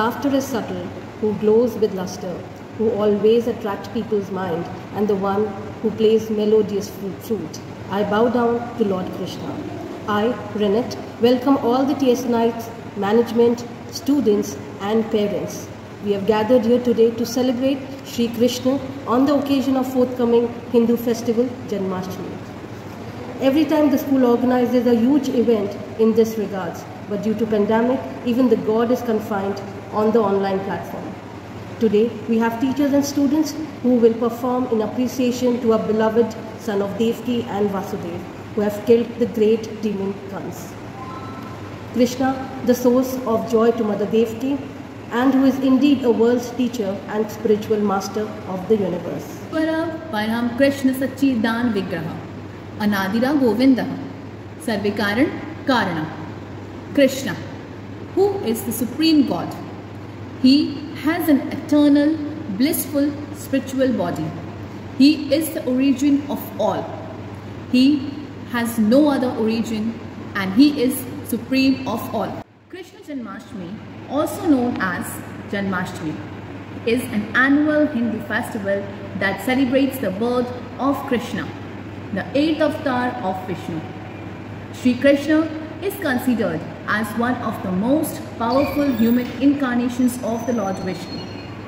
laughter is subtle, who glows with luster, who always attracts people's mind, and the one who plays melodious flute. I bow down to Lord Krishna. I, Renette, welcome all the TSNites, management, students and parents. We have gathered here today to celebrate Shri Krishna on the occasion of forthcoming Hindu festival Janmashtami. Every time the school organizes a huge event in this regards, but due to pandemic, even the God is confined on the online platform. Today, we have teachers and students who will perform in appreciation to our beloved son of Devaki and Vasudev, who have killed the great demon Kans. Krishna, the source of joy to Mother Devaki, and who is indeed a world's teacher and spiritual master of the universe. Param Krishna Sachidan Vigraha Anadira Govinda Sarvikaran Karana. Krishna, who is the supreme God. He has an eternal, blissful spiritual body. He is the origin of all. He has no other origin and he is supreme of all. Krishna Janmashtami, also known as Janmashtami, is an annual Hindu festival that celebrates the birth of Krishna, the 8th avatar of Vishnu. Shri Krishna is considered as one of the most powerful human incarnations of the Lord Vishnu.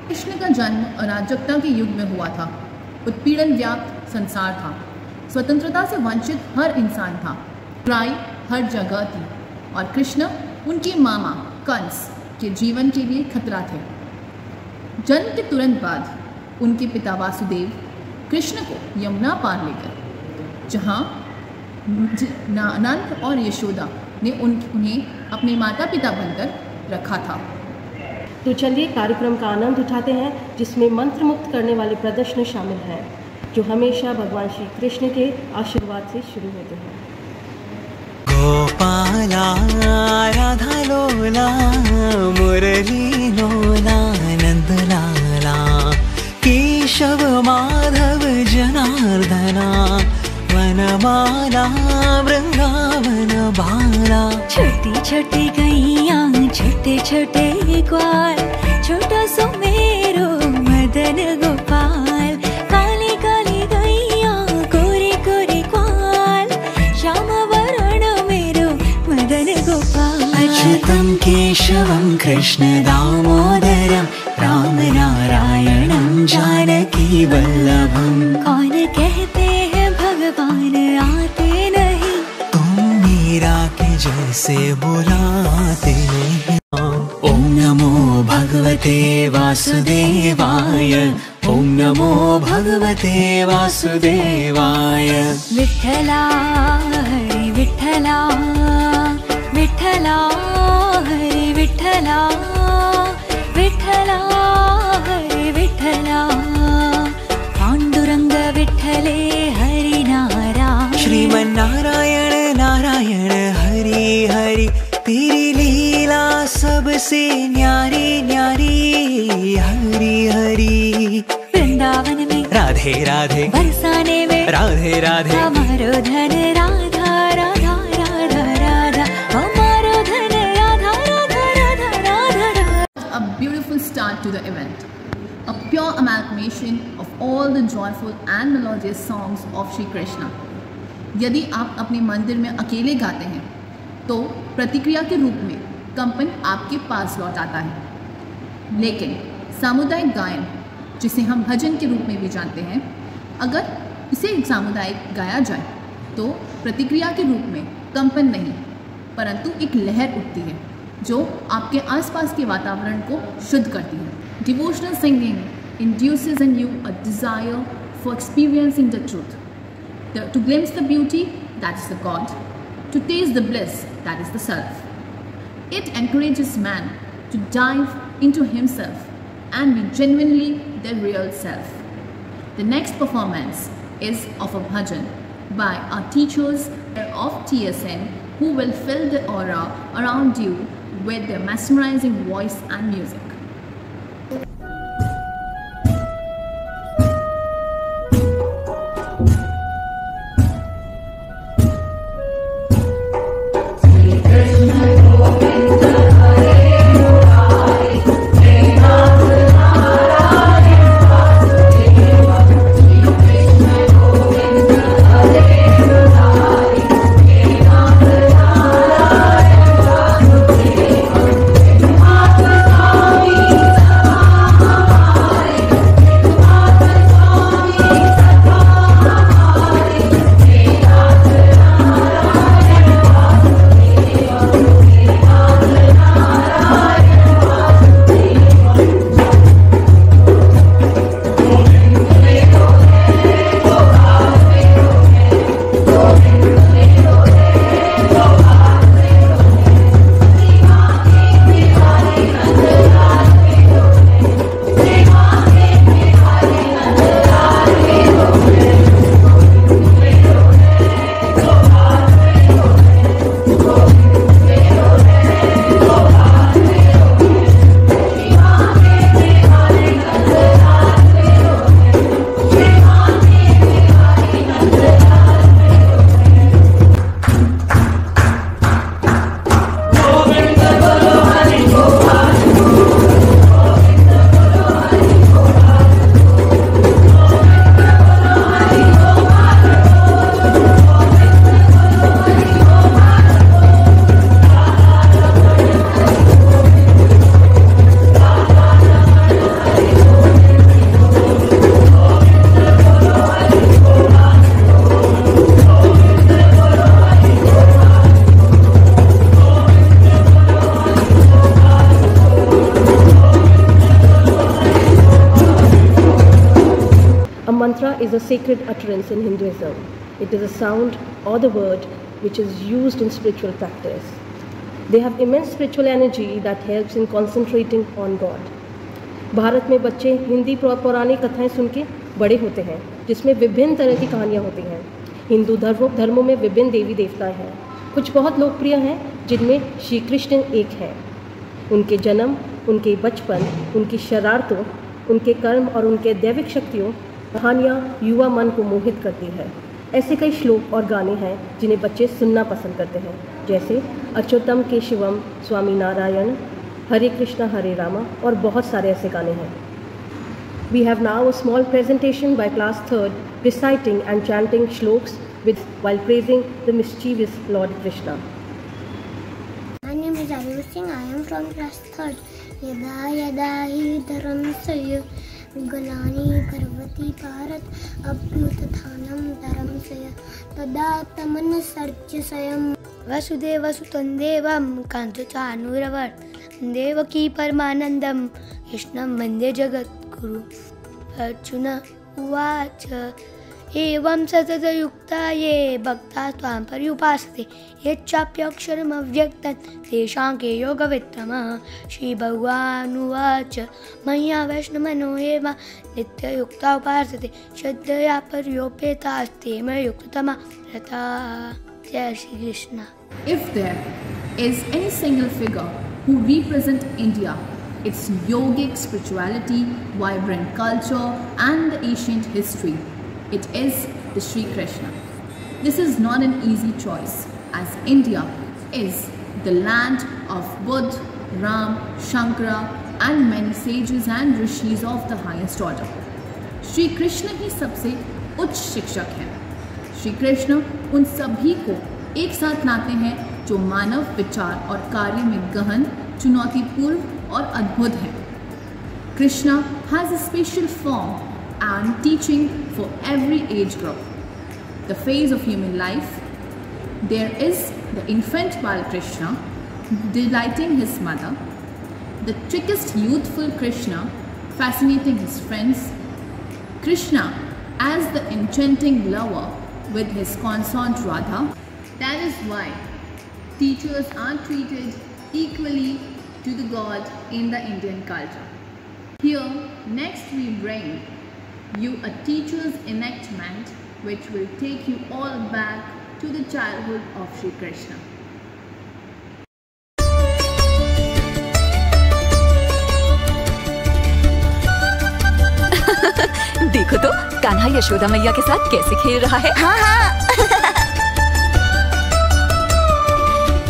Krishna का जन्म अराजकता के युग में हुआ था। उत्पीड़न व्याप्त संसार था। स्वतंत्रता से वंचित हर इंसान था। बुराई हर जगह थी और कृष्ण उनकी मामा कंस के जीवन के लिए खतरा थे। जन्म के तुरंत बाद उनके पिता वासुदेव कृष्ण को यमुना पार लेकर, जहाँ नंद और यशोदा ने उन्हें अपने माता पिता बनकर रखा था। तो चलिए कार्यक्रम का आनंद उठाते हैं, जिसमें मंत्र मुक्त करने वाले प्रदर्शन शामिल हैं, जो हमेशा भगवान श्री कृष्ण के आशीर्वाद से शुरू होते हैं। गोपाला राधा लोला मुरली लोला नंद लाला केशव माधव जनार्दना वनमाला वृंदावन बाला। छोटी छोटी गैया छोटे छोटे ग्वाल, छोटा सुमेरो मदन गोपाल। काली काली गैया कोरे कोरे ग्वाल, श्याम वरण मेरो मदन गोपाल। अच्युतं केशवं कृष्ण दामोदरं राम नारायणं जानकी वल्लभं। कौन कहते हैं भगवान आते नहीं, तुम मीरा के जैसे बुलाते हैं। ओम नमो भगवते वासुदेवाय, ओम नमो भगवते वासुदेवाय। विठ्ठला हरि विठ्ठला, विठ्ठला हरि विठ्ठला, विठ्ठला हरि विठ्ठला। पांडुरंग विठ्ठले हरि नारायण। श्रीमन्नारायण नारायण हरि हरि, तेरी लीला सबसे न्यारी न्यारी। हरि हरि वृंदावन में राधे राधे, बरसाने में राधे राधे। हमारो धन राधा राधा राधा राधा, हमारो धन Radha Radha Radha Radha Radha. A beautiful start to the event, a pure amalgamation of all the joyful and melodious songs of Shri Krishna. यदि आप अपने मंदिर में अकेले गाते हैं तो प्रतिक्रिया के रूप में कंपन आपके पास लौट आता है, लेकिन सामुदायिक गायन, जिसे हम भजन के रूप में भी जानते हैं, अगर इसे सामुदायिक गाया जाए तो प्रतिक्रिया के रूप में कंपन नहीं, परंतु एक लहर उठती है जो आपके आसपास के वातावरण को शुद्ध करती है। Devotional singing induces in you a desire for experiencing the truth, to glimpse the beauty that is the God, to taste the bliss that is the self. It encourages man to dive into himself and be genuinely the real self. The next performance is of a bhajan by our teachers of TSN, who will fill the aura around you with their mesmerizing voice and music. Krishna Govinda Hare Murari, mantra is a sacred utterance in Hinduism. It is a sound or the word which is used in spiritual practice. They have immense spiritual energy that helps in concentrating on God. Bharat में बच्चे हिंदी पौराणिक कथाएं सुन के बड़े होते हैं, जिसमें विभिन्न तरह की कहानियाँ होती हैं। हिंदू धर्मों में विभिन्न देवी देवताएं हैं। कुछ बहुत लोकप्रिय हैं, जिनमें श्री कृष्ण एक है। उनके जन्म, उनके बचपन, उनकी शरारतों, उनके कर्म और उनके दैविक शक्तियों कहानियाँ युवा मन को मोहित करती है। ऐसे कई श्लोक और गाने हैं जिन्हें बच्चे सुनना पसंद करते हैं, जैसे अच्युतम केशवम स्वामी नारायण, हरे कृष्णा हरे रामा और बहुत सारे ऐसे गाने हैं। We have now a small presentation by class 3rd reciting and chanting shloks while praising the mischievous Lord Krishna. My name is Aviv Singh. I am from class 3rd. Yada yada hi dharam saya galani parvati parat abhyutathanam dharam saya tada taman sarcha sayam vasudeva sutandevam kanchachanuravart devaki parmanandam krishnam vande jagat guru Arjuna uvacha एवं सततयुक्ता ये भक्ता त्वां पर्युपासते यच्चाप्यक्षरम् अव्यक्तं तेषां के योगवित्तमः श्रीभगवानुवाच मया वैष्णवमनो ये मा नित्ययुक्ता उपासते श्रद्धया पर्योपेतास्ते मया युक्ततमा रताः। जय Shri Krishna. If there is any single figure who represent India, its yogic spirituality, vibrant culture and the ancient history, it is the Sri Krishna. This is not an easy choice, as India is the land of Buddha, Ram, Shankara and many sages and rishis of the highest order. Sri Krishna ही सबसे उच्च शिक्षक हैं। श्री कृष्ण उन सभी को एक साथ लाते हैं जो मानव विचार और कार्य में गहन, चुनौतीपूर्ण और अद्भुत हैं। Krishna has a special form and teaching for every age group. The phase of human life, there is the infant Balakrishna delighting his mother, the trickest youthful Krishna fascinating his friends, Krishna as the enchanting lover with his consort Radha. That is why teachers are treated equally to the God in the Indian culture. Here next we bring you a teacher's enactment which will take you all back to the childhood of Sri Krishna. देखो तो कान्हा यशोदा मैया के साथ कैसे खेल रहा है। हाँ हाँ।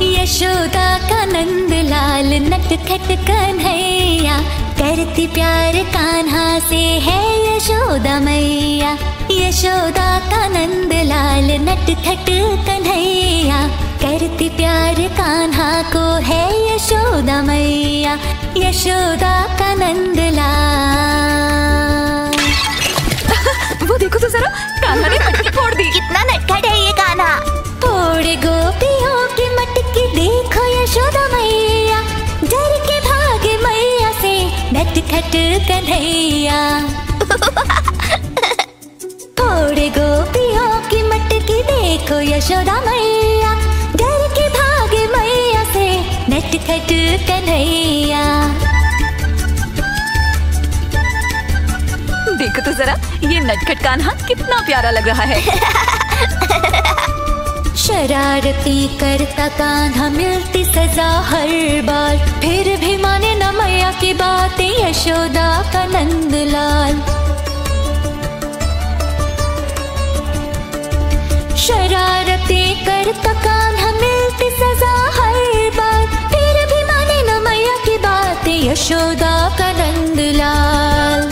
यशोदा का नंद लाल नटखट कन्हैया करती प्यार कान्हा से है यशोदा मैया। यशोदा का नंद लाल नटखट कन्हैया करती प्यार कान्हा को है यशोदा मैया। यशोदा का नंद लाल। वो देखो तो जरा, कान्हा ने मटकी फोड़ दी। कितना नटखट है ये कान्हा। फोड़ गोपियों की मटकी देखो यशोदा मैया, डर के भागे मैया से नटखट कन्हैया। फोड़ गोपियों की मटकी देखो यशोदा मैया, डर के भागे मैया से नटखट कन्हैया। देखो तो जरा, ये नटखट कान्हा कितना प्यारा लग रहा है। शरारती करता कान्हा मिलती सजा हर बार, फिर भी माने न मैया की बातें यशोदा का नंदलाल। शरारती करता कान्हा मिलती सजा हर बार, फिर भी माने न मैया की बातें यशोदा का नंदलाल।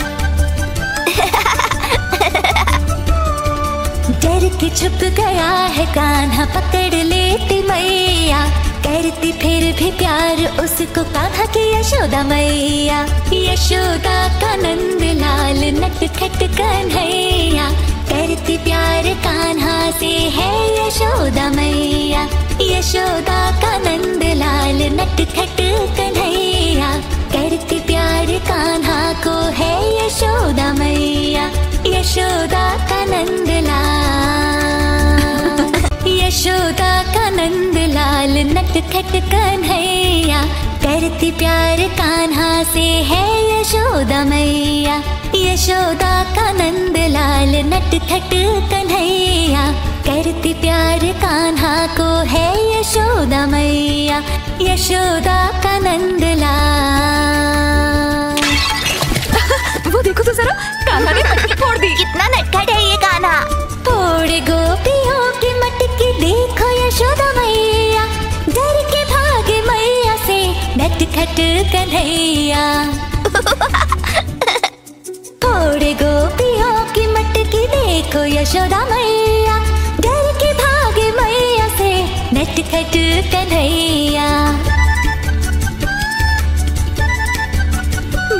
डर के छुप गया है कान्हा पकड़ लेती मैया, करती फिर भी प्यार उसको कान्हा की यशोदा मैया। यशोदा का नंद लाल नटखट कन्हैया करती प्यार कान्हा से है यशोदा मैया। यशोदा का नंद लाल नटखट कन्हैया करती प्यार कान्हा को है यशोदा मैया। यशोदा नटखट कन्हैया, करती प्यार कान्हा से है यशोदा मैया। यशोदा का नंद लाल नटखट कन्हैया, करती प्यार कान्हा को है यशोदा मैया। यशोदा का नंद लाल। वो देखो तो जरा, कान्हा ने मटकी फोड़ दी। कितना नटखट है ये कान्हा। फोड़े गोपियों की मटकी, देखो यशोदा मैया, डर के भागे मैया से नटखट कन्हैया। फोड़े गोपियों की मटकी, देखो यशोदा मैया, डर के भागे मैया से नटखट कन्हैया।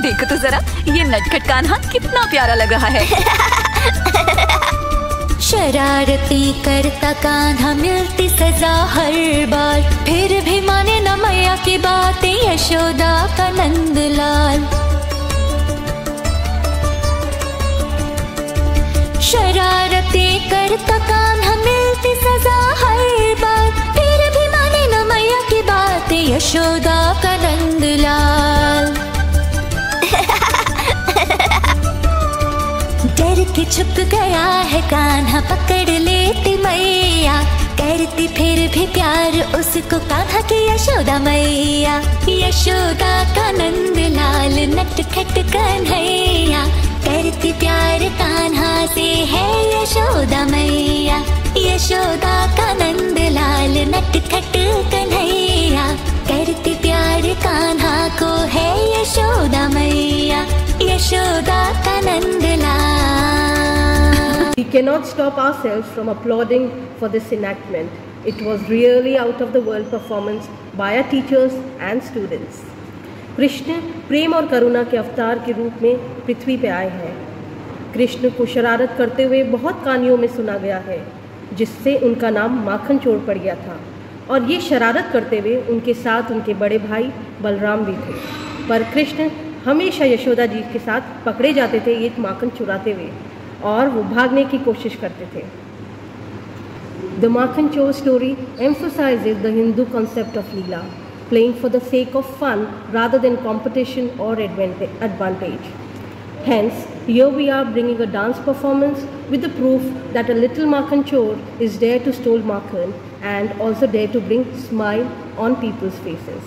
देखो तो जरा, ये नटखट कान्हा कितना प्यारा लग रहा है। शरारती करता कान्हा, मिलती सजा हर बार, फिर भी माने न मैया की बातें यशोदा का नंदलाल। शरारती करता कान्हा, मिलती सजा हर बार, फिर भी माने न मैया की बातें यशोदा का नंदलाल। डर के छुप गया है कान्हा, पकड़ लेती मैया, करती फिर भी प्यार उसको कान्हा की यशोदा मैया। यशोदा का नंद लाल नटखट कन्हैया, करती प्यार कान्हा से है यशोदा मैया। यशोदा का नंद लाल नटखट कन्हैया, करती प्यार कान्हा को है यशोदा मैया। यशोदा का Nand Lal. We cannot stop ourselves from applauding for this enactment. It was really out of the world performance by our teachers and students. Krishna प्रेम और करुणा के अवतार के रूप में पृथ्वी पे आए हैं। कृष्ण को शरारत करते हुए बहुत कहानियों में सुना गया है, जिससे उनका नाम माखन चोर पड़ गया था। और ये शरारत करते हुए उनके साथ उनके बड़े भाई बलराम भी थे। पर कृष्ण हमेशा यशोदा जी के साथ पकड़े जाते थे ये माखन चुराते हुए, और वो भागने की कोशिश करते थे। The Makhan Chor story emphasizes the Hindu concept of Leela, playing for the sake of fun rather than competition or advantage. Hence, here we are bringing a dance performance with the proof that a little Makhan Chor is dare to steal Makhan and also dare to bring smile on people's faces.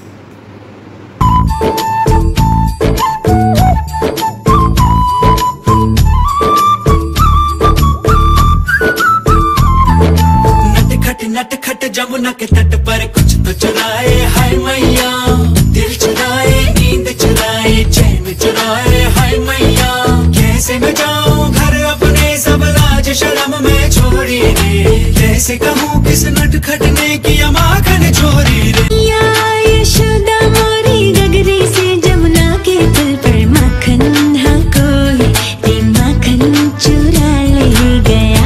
नटखट जमुना के तट पर कुछ तो चुराए, हाय मैया दिल चुराए, नींद चुराए, चैन चुराए, हाय मैया कैसे मैं जाऊं घर अपने, सब लाज शर्म में छोड़ी रे, कैसे कहूँ किस नटखट ने किया माखन चोरी रे। या यशोदा मोरी गगरी से जमुना के पुल पर माखन हाँ कोई ते माखन चुरा ले गया।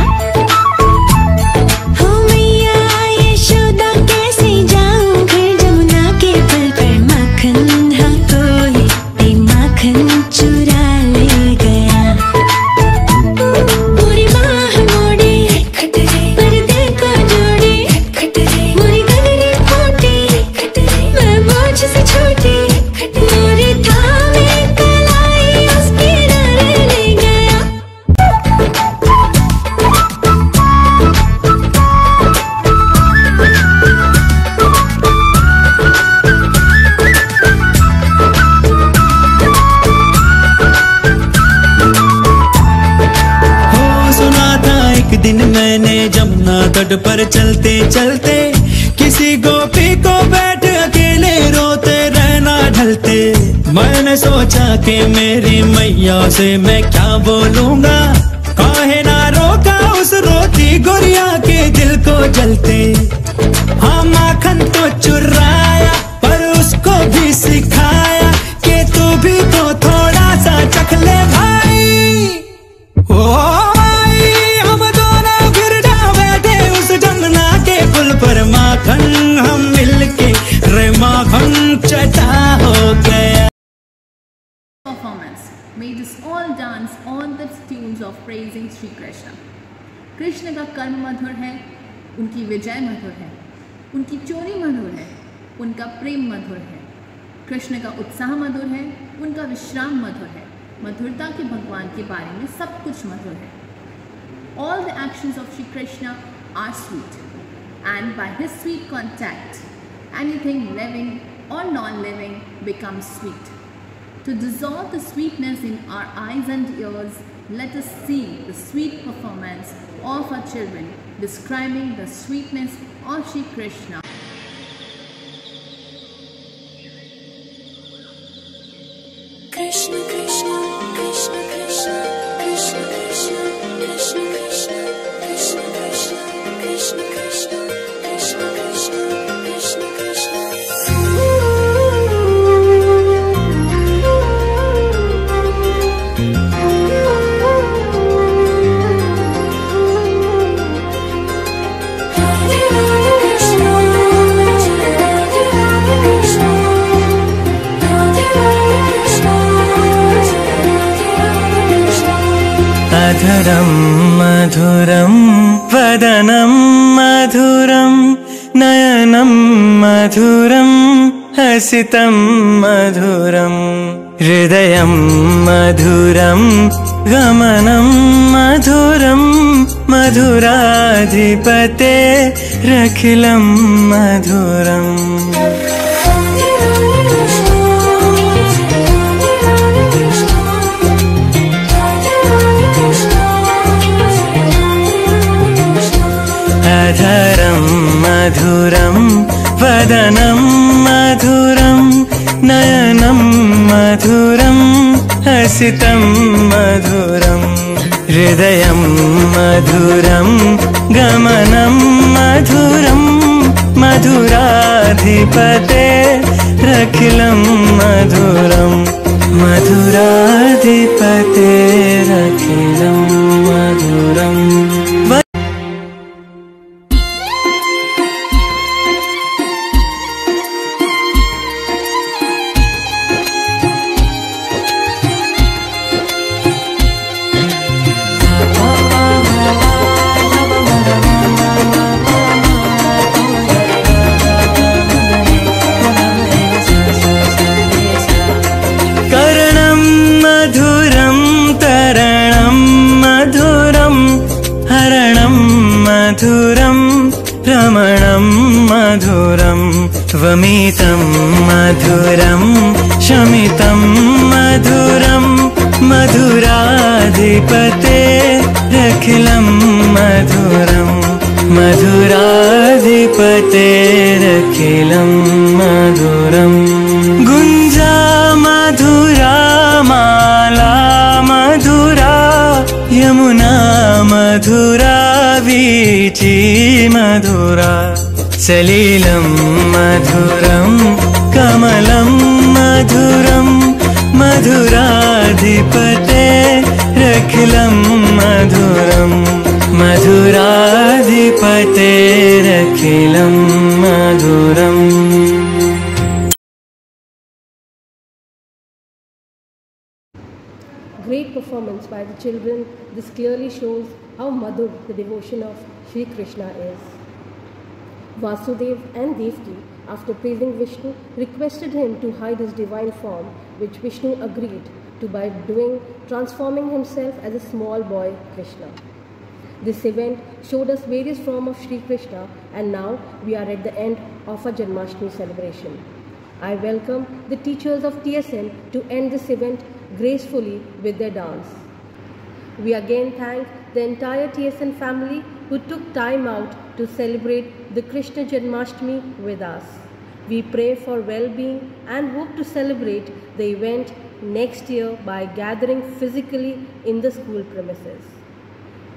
तट पर चलते चलते किसी गोपी को बैठ अकेले रोते रहना ढलते, मैंने सोचा कि मेरी मैया से मैं क्या बोलूंगा, काहे ना रोका उस रोती गुड़िया के दिल को जलते। हाँ माखन तो चुराया पर उसको भी सिखाया कि तू भी तो थोड़ा सा चख ले भाई। ओ पर माखन हम मिलके रे माखन चटा हो गया। Performance made us all dance on the tunes of praising Shri Krishna. Krishna का कर्म मधुर है, उनकी विजय मधुर है, उनकी चोरी मधुर है, उनका प्रेम मधुर है। कृष्ण का उत्साह मधुर है, उनका विश्राम मधुर है। मधुरता के भगवान के बारे में सब कुछ मधुर है। All the actions of Shri Krishna are sweet, and by his sweet contact, anything living or non-living becomes sweet. To dissolve the sweetness in our eyes and ears, let us see the sweet performance of our children describing the sweetness of Shri Krishna. Krishna Krishna Krishna Krishna Krishna Krishna Krishna Krishna Krishna Krishna Krishna Krishna Krishna Krishna Krishna अधरं मधुरं वदनं मधुरं नयनं मधुरं हसितं मधुरं हृदयं मधुरं गमनं मधुरं मधुराधिपते रखिलं मधुरम् अधरं मधुरं वदनं मधुरं नयनं मधुरं हसितं मधुरं हृदयं मधुरं गमनं मधुरं मधुराधिपते रखिलं मधुरं मधुराधिपते रखिलं मधुरम् मधुरं रमणं मधुरं वमितं मधुरं शमितं मधुरं मधुराधिपते रखिलं मधुरं मधुराधिपते रखिलं मधुरं गुञ्जा मधुरा माला मधुरा यमुना मधुरा वीची मधुरा सलीलं मधुरं कमलं मधुरं मधुराधिपते रखिलं मधुरं मधुराधिपते रखिलं मधुरम् Great performance by the children. This clearly shows how madhur the devotion of Shri Krishna is. Vasudev and Devaki, after praising Vishnu, requested him to hide his divine form, which Vishnu agreed to by transforming himself as a small boy Krishna. This event showed us various forms of Shri Krishna, and now we are at the end of our Janmashtami celebration. I welcome the teachers of TSN to end this event gracefully with their dance. We again thank the entire TSN family who took time out to celebrate the Krishna Janmashtami with us. We pray for well-being and hope to celebrate the event next year by gathering physically in the school premises.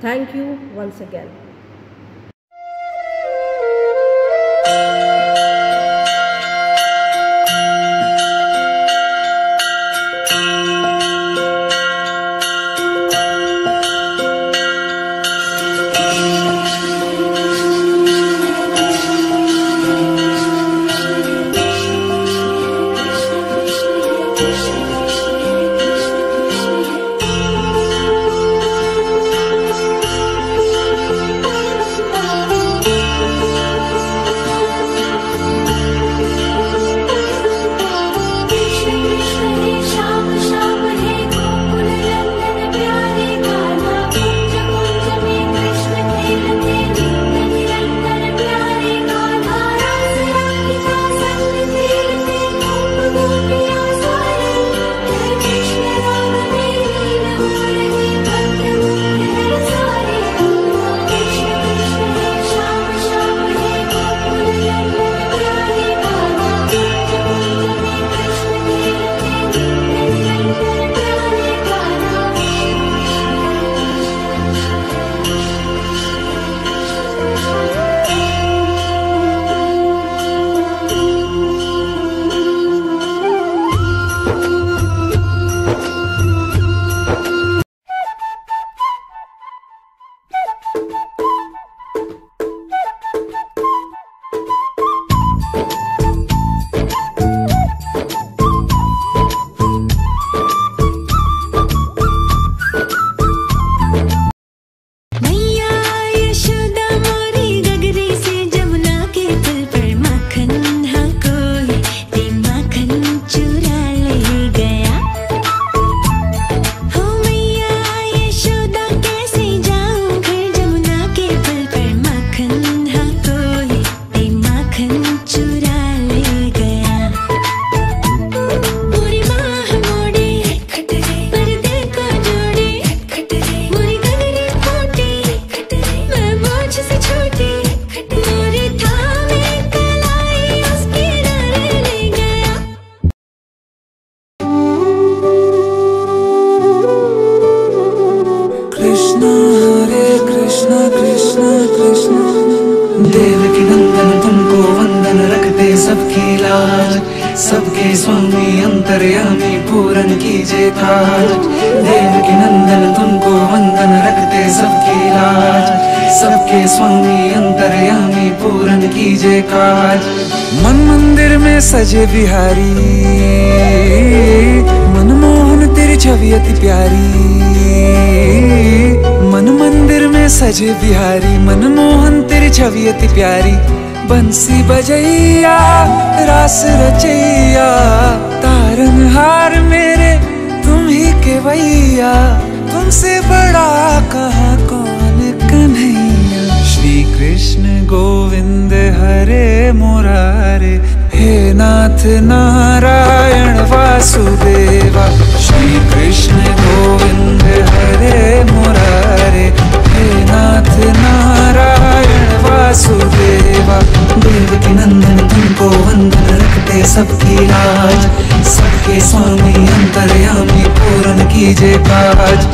Thank you once again. Krishna Krishna Krishna. Devaki नंदन तुमको वंदन, रखते सबकी लाज, सबके स्वामी अंतर्यामी पूरन कीजिए काज। देवकी नंदन तुमको वंदन, रखते सबकी लाज, सबके स्वामी अंतर्यामी पूरन कीजिए काज। मन मंदिर में सजे बिहारी, मनमोहन तेरी छवि अति प्यारी। मन मंदिर में सजे बिहारी, मनमोहन तेरी छवि अति प्यारी। बंसी बजैया रास रचैया, तारनहार मेरे तुम ही के भैया। तुमसे बड़ा कहाँ कौन कन्हैया। श्री कृष्ण गोविंद हरे मुरारे, हे नाथ नारायण वासुदेवा। श्री कृष्ण गोविंद हरे मुरारे, हे नाथ नारायण वासुदेवा। देवकी नंदन तुमको वंदन, रखते सबकी लाज, सबके स्वामी अंतर्यामी पूरन कीजिए काज।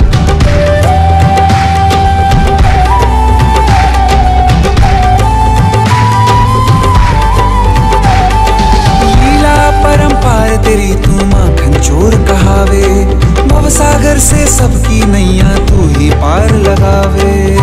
परंपार तेरी तू माखन चोर कहावे, भवसागर से सबकी नैया तू ही पार लगावे।